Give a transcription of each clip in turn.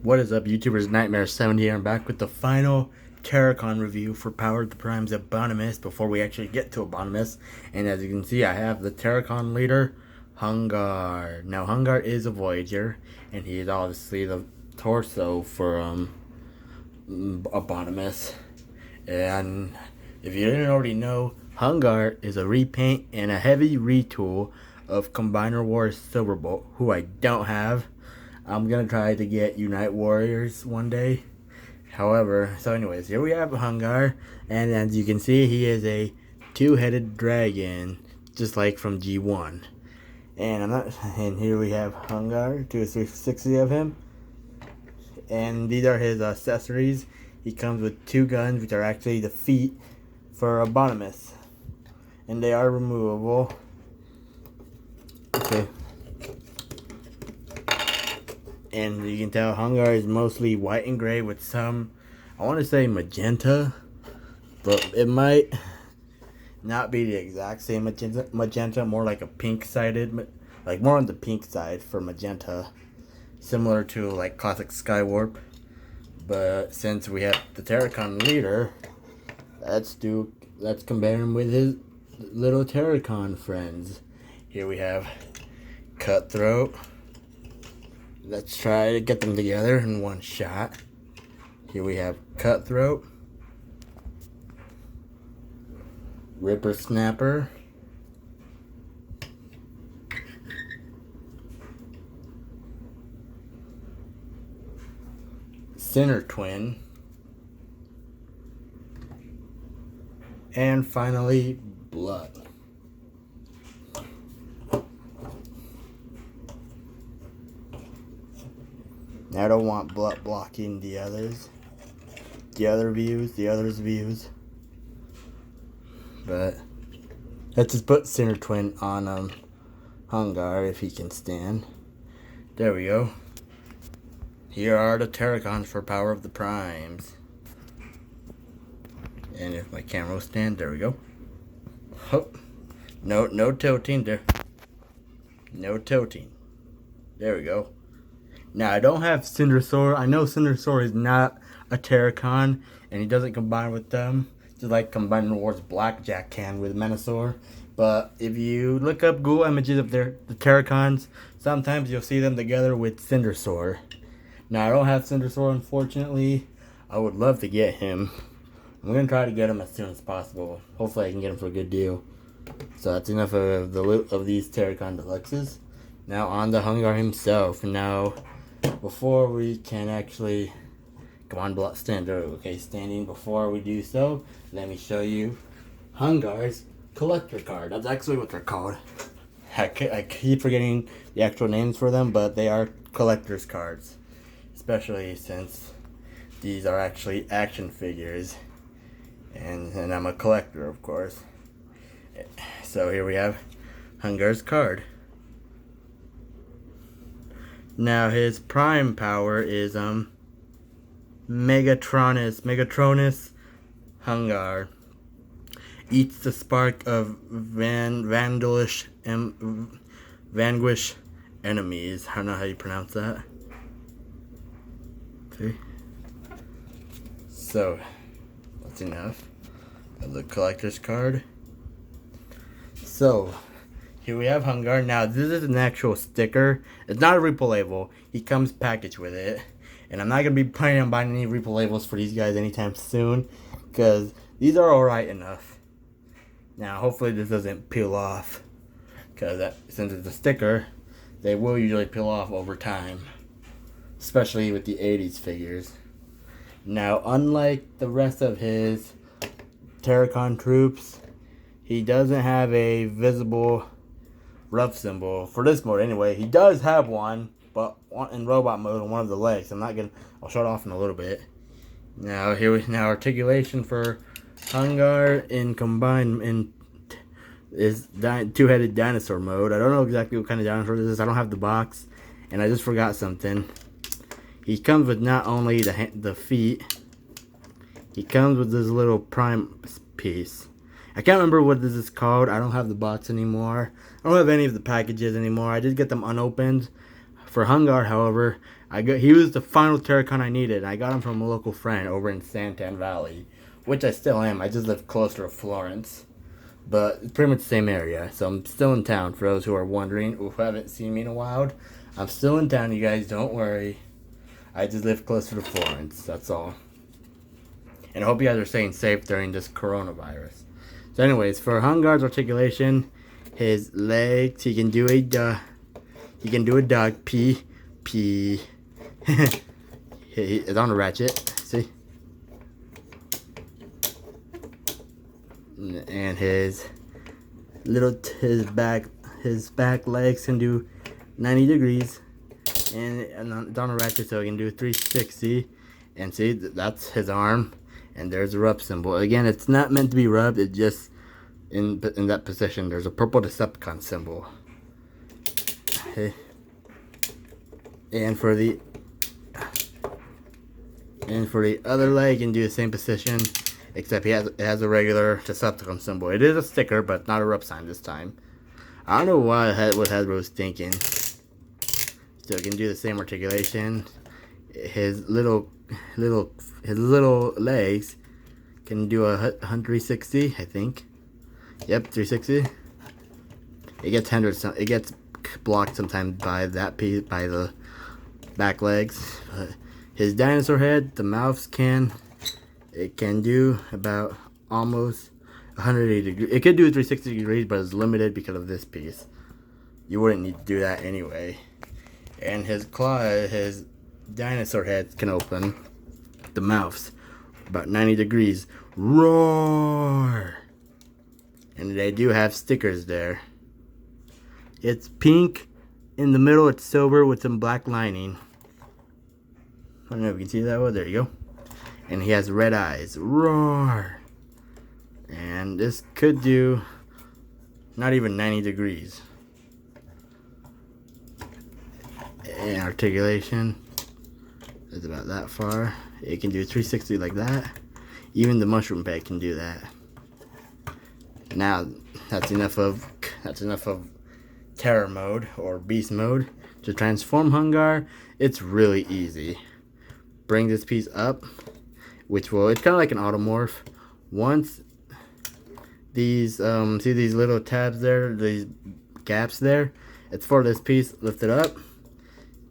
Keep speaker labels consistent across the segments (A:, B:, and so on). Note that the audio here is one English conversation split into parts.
A: What is up, YouTubers? Nightmare70 here. I'm back with the final Terracon review for Power of the Prime's Abominus before we actually get to Abominus. And as you can see, I have the Terracon leader, Hun-Gurrr. Now, Hun-Gurrr is a Voyager, and he is obviously the torso for Abominus. And if you didn't already know, Hun-Gurrr is a repaint and a heavy retool of Combiner Wars Silverbolt, who I don't have. I'm gonna try to get Unite Warriors one day. However, so anyways, here we have Hun-Gurrr, and as you can see, he is a two-headed dragon, just like from G1. And here we have Hun-Gurrr, 260 of him, and these are his accessories. He comes with two guns, which are actually the feet for Abominus, and they are removable. Okay. And you can tell Hun-Gurrr is mostly white and gray with some, I want to say magenta, but it might not be the exact same magenta, more like a pink-sided, like more on the pink side for magenta, similar to like classic Skywarp. But since we have the Terracon leader, let's compare him with his little Terracon friends. Here we have Cutthroat. Let's try to get them together in one shot. Here we have Cutthroat, Ripper Snapper, Center Twin, and finally Blood. I don't want blood blocking the others views. But let's just put Center Twin on Hun-Gurrr if he can stand. There we go. Here are the Terracons for Power of the Primes. And if my camera will stand, there we go. Oh, no tilting there. No tilting. There we go. Now, I don't have Cindersaur. I know Cindersaur is not a Terracon, and he doesn't combine with them, just like Combiner Wars Blackjack can with Menasor. But if you look up Google images of the Terracons, sometimes you'll see them together with Cindersaur. Now, I don't have Cindersaur, unfortunately. I would love to get him. I'm going to try to get him as soon as possible. Hopefully, I can get him for a good deal. So that's enough of the loot of these Terracon Deluxes. Now, on to Hun-Gurrr himself. Now, before we can actually come on, stand there. Okay, standing. Before we do so, let me show you Hun-Gurr's collector card. That's actually what they're called. I keep forgetting the actual names for them, but they are collector's cards, especially since these are actually action figures, and I'm a collector, of course. So here we have Hun-Gurr's card. Now his prime power is Megatronus Hun-Gurrr. Eats the spark of vanquish enemies. I don't know how you pronounce that. Okay. So that's enough of the collector's card. So here we have Hun-Gurrr. Now, this is an actual sticker. It's not a Repo label. He comes packaged with it. And I'm not going to be planning on buying any Repo labels for these guys anytime soon, because these are alright enough. Now, hopefully this doesn't peel off, because since it's a sticker, they will usually peel off over time, especially with the 80s figures. Now, unlike the rest of his Terracon troops, he doesn't have a visible rough symbol for this mode. Anyway, he does have one, but in robot mode on one of the legs. I'll show it off in a little bit. Now articulation for Hun-Gurrr is two-headed dinosaur mode. I don't know exactly what kind of dinosaur this is. I don't have the box, and I just forgot something. He comes with not only the feet, he comes with this little prime piece. I can't remember what this is called. I don't have the box anymore. I don't have any of the packages anymore. I did get them unopened For Hun-Gurrr, however, he was the final Terracon I needed. I got him from a local friend over in Santan Valley, which I still am. I just live closer to Florence, but it's pretty much the same area. So I'm still in town. For those who are wondering, who haven't seen me in a while, I'm still in town. You guys, don't worry. I just live closer to Florence. That's all. And I hope you guys are staying safe during this coronavirus. So, anyways, for Hun-Gurr's articulation, his legs, he can do a dog pee. It's on a ratchet. See? And his back legs can do 90 degrees. And it's on a ratchet, so he can do 360. And see, that's his arm. And there's a rub symbol. Again, it's not meant to be rubbed. It's just in that position. There's a purple Decepticon symbol. Okay. And for the other leg, you can do the same position, except it has a regular Decepticon symbol. It is a sticker, but not a rub sign this time. I don't know what Hasbro was thinking. So you can do the same articulation. His little legs can do a 360, I think. Yep, 360. It gets hindered. It gets blocked sometimes by that piece, by the back legs. But his dinosaur head, the mouths can do about almost 180 degrees. It could do 360 degrees, but it's limited because of this piece. You wouldn't need to do that anyway. And his dinosaur head can open the mouths about 90 degrees. Roar! And they do have stickers there. It's pink in the middle. It's silver with some black lining. I don't know if you can see that one. There you go. And he has red eyes. Roar! And this could do not even 90 degrees. And articulation is about that far. It can do 360 like that. Even the mushroom peg can do that. Now that's enough of terror mode or beast mode. To transform Hun-Gurrr, it's really easy. Bring this piece up, it's kind of like an automorph. Once these see these little tabs there, these gaps there, it's for this piece. Lift it up,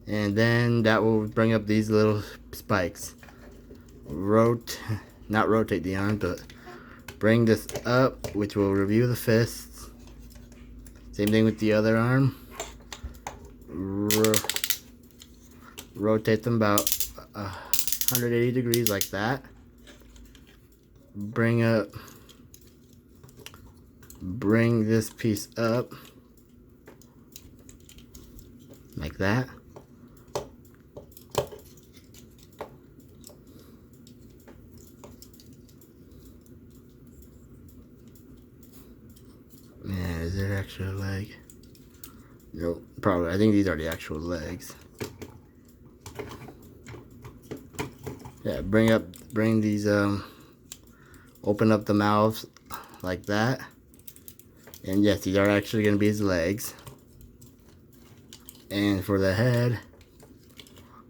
A: and then that will bring up these little spikes. Not rotate the arm, but bring this up, which will review the fists. Same thing with the other arm. Rotate them about 180 degrees like that. Bring this piece up like that. Yeah, is there actual leg? Nope, probably. I think these are the actual legs. Yeah, bring these, open up the mouths like that. And yes, these are actually going to be his legs. And for the head,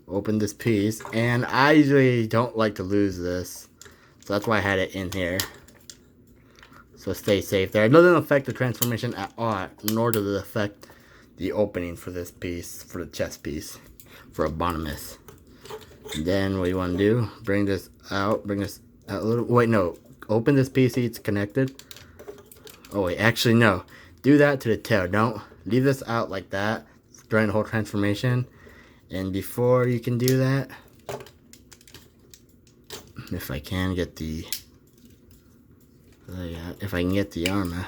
A: open this piece. And I usually don't like to lose this, so that's why I had it in here. So stay safe there. It doesn't affect the transformation at all, nor does it affect the opening for this piece, for the chest piece, for Abominus. And then what you want to do, bring this out a little. Wait, no. Open this piece, see it's connected. Oh wait, actually no. Do that to the tail. Don't leave this out like that during the whole transformation. And before you can do that, if I can get the armor.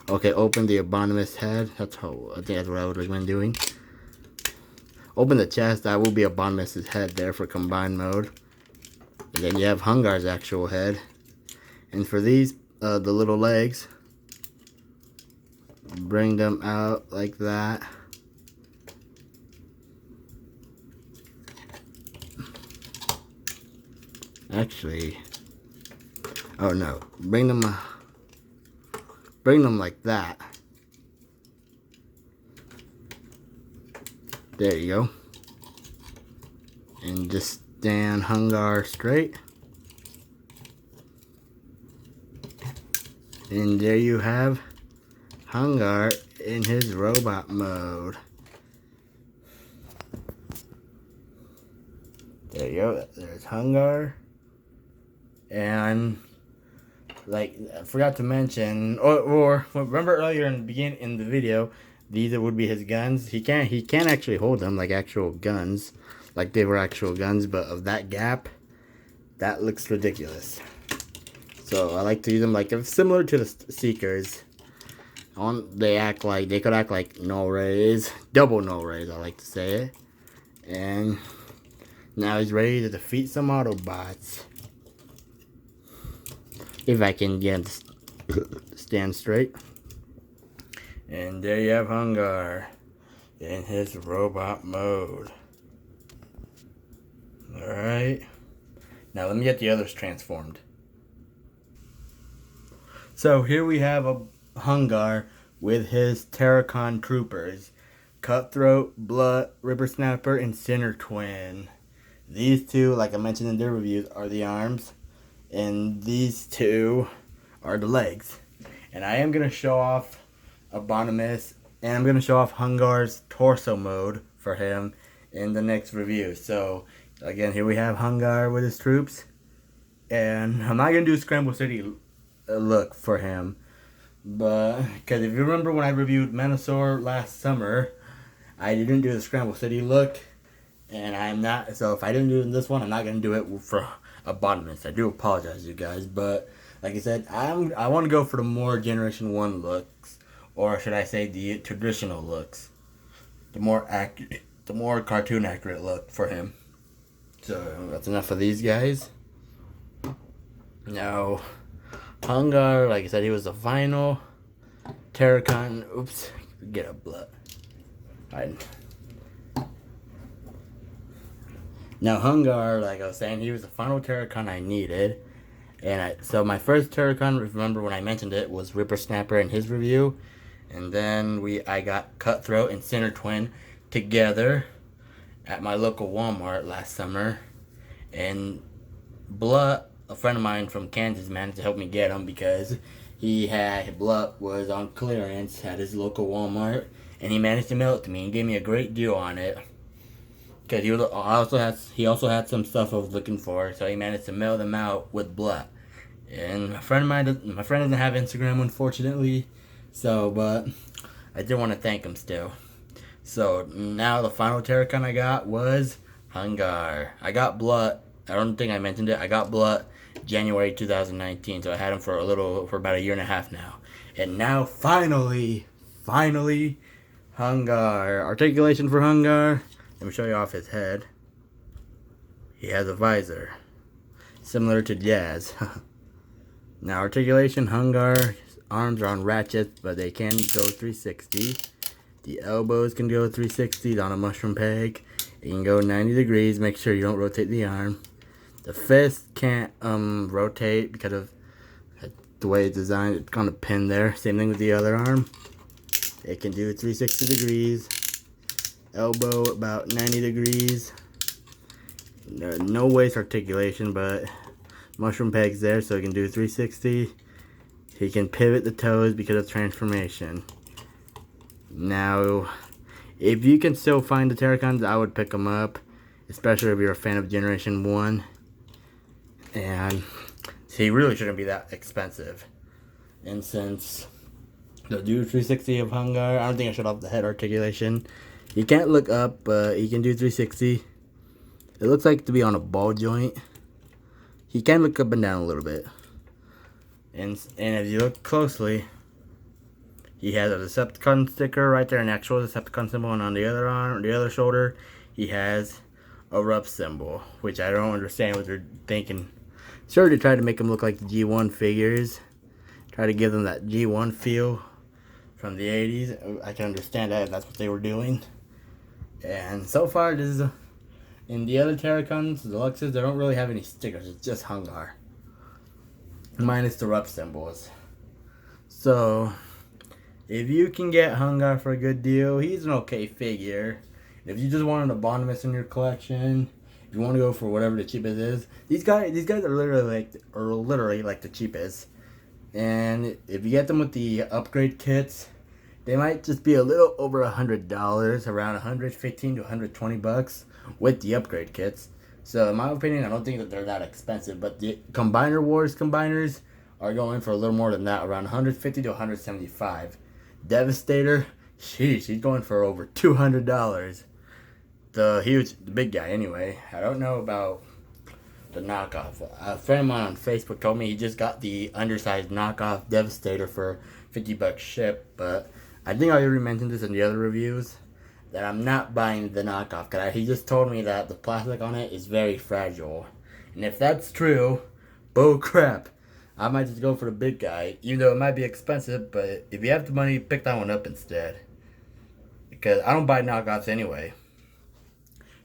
A: Okay, open the Abominus head. I think that's what I would recommend doing. Open the chest. That will be Abominus' head there for combined mode. And then you have Hun-Gurr's actual head. And for these, the little legs, bring them out like that. Actually, oh no, bring them like that. There you go. And just stand Hun-Gurrr straight. And there you have Hun-Gurrr in his robot mode. There you go. There's Hun-Gurrr. And like I forgot to mention, or remember earlier in the beginning in the video, these would be his guns. He can't actually hold them like actual guns, like they were actual guns. But of that gap, that looks ridiculous. So I like to use them like similar to the Seekers. They could act like null rays, double null rays. I like to say it. And now he's ready to defeat some Autobots. If I can get him to stand straight. And there you have Hun-Gurrr in his robot mode. Alright. Now let me get the others transformed. So here we have a Hun-Gurrr with his Terracon troopers. Cutthroat, Blood, Ripper Snapper, and Sinner Twin. These two, like I mentioned in their reviews, are the arms. And these two are the legs. And I am going to show off Abominus, and I'm going to show off Hun-Gurr's torso mode for him in the next review. So, again, here we have Hun-Gurrr with his troops. And I'm not going to do a Scramble City look for him. But, because if you remember when I reviewed Menasor last summer, I didn't do the Scramble City look. And I'm not, so if I didn't do this one, I'm not going to do it for Abominus. I do apologize, you guys. But, like I said, I want to go for the more Generation 1 looks. Or should I say the traditional looks. The more accurate, the more cartoon accurate look for him. So, that's enough of these guys. Now, Hun-Gurrr, like I said, he was the final Terracon. Oops, get a blood. Now, Hun-Gurrr, like I was saying, he was the final Terracon I needed. And so my first Terracon, remember when I mentioned it, was Ripper Snapper in his review. And then I got Cutthroat and Sinner Twin together at my local Walmart last summer. And Blood, a friend of mine from Kansas, managed to help me get him because Blood was on clearance at his local Walmart. And he managed to mail it to me and gave me a great deal on it. Because he also had some stuff I was looking for, so he managed to mail them out with Blood. And my friend doesn't have Instagram, unfortunately. So, but I did want to thank him still. So now the final Terracon I got was Hun-Gurrr. I got Blood. I don't think I mentioned it. I got Blood January 2019, so I had him for about a year and a half now. And now finally, Hun-Gurrr. Articulation for Hun-Gurrr. Let me show you off his head. He has a visor, similar to Jazz. Now, articulation, Hun-Gurrr, arms are on ratchets, but they can go 360. The elbows can go 360 on a mushroom peg. It can go 90 degrees. Make sure you don't rotate the arm. The fist can't rotate because of the way it's designed. It's on a pin there. Same thing with the other arm. It can do 360 degrees. Elbow about 90 degrees. No waist articulation, but mushroom pegs there, so he can do 360. He can pivot the toes because of transformation. Now, if you can still find the Terracons, I would pick them up, especially if you're a fan of Generation 1. And he really shouldn't be that expensive. And since the do 360 of Hun-Gurrr, I don't think I showed off the head articulation. He can't look up, but he can do 360. It looks like to be on a ball joint. He can look up and down a little bit. And if you look closely, he has a Decepticon sticker right there, an actual Decepticon symbol, and on the other arm, the other shoulder, he has a rough symbol, which I don't understand what they're thinking. Sure, they tried to make him look like the G1 figures, try to give them that G1 feel from the 80s. I can understand that if that's what they were doing. And so far, this is in the other Terracons, the Deluxes, they don't really have any stickers. It's just Hun-Gurrr, minus the rough symbols. So, if you can get Hun-Gurrr for a good deal, he's an okay figure. If you just want an Abominus in your collection, if you want to go for whatever the cheapest is, these guys are literally like the cheapest. And if you get them with the upgrade kits, they might just be a little over $100, around $115 to $120 with the upgrade kits. So in my opinion, I don't think that they're that expensive. But the Combiner Wars combiners are going for a little more than that, around $150 to $175. Devastator, sheesh, he's going for over $200. The big guy anyway. I don't know about the knockoff. A friend of mine on Facebook told me he just got the undersized knockoff Devastator for $50 ship, but I think I already mentioned this in the other reviews that I'm not buying the knockoff because he just told me that the plastic on it is very fragile. And if that's true, bull crap. I might just go for the big guy, even though it might be expensive, but if you have the money, pick that one up instead. Because I don't buy knockoffs anyway.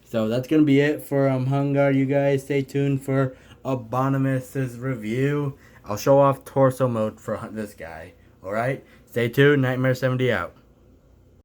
A: So that's going to be it for Hun-Gurrr, you guys. Stay tuned for Abominus's review. I'll show off torso mode for this guy. Alright? Stay tuned. Nightmare 70 out.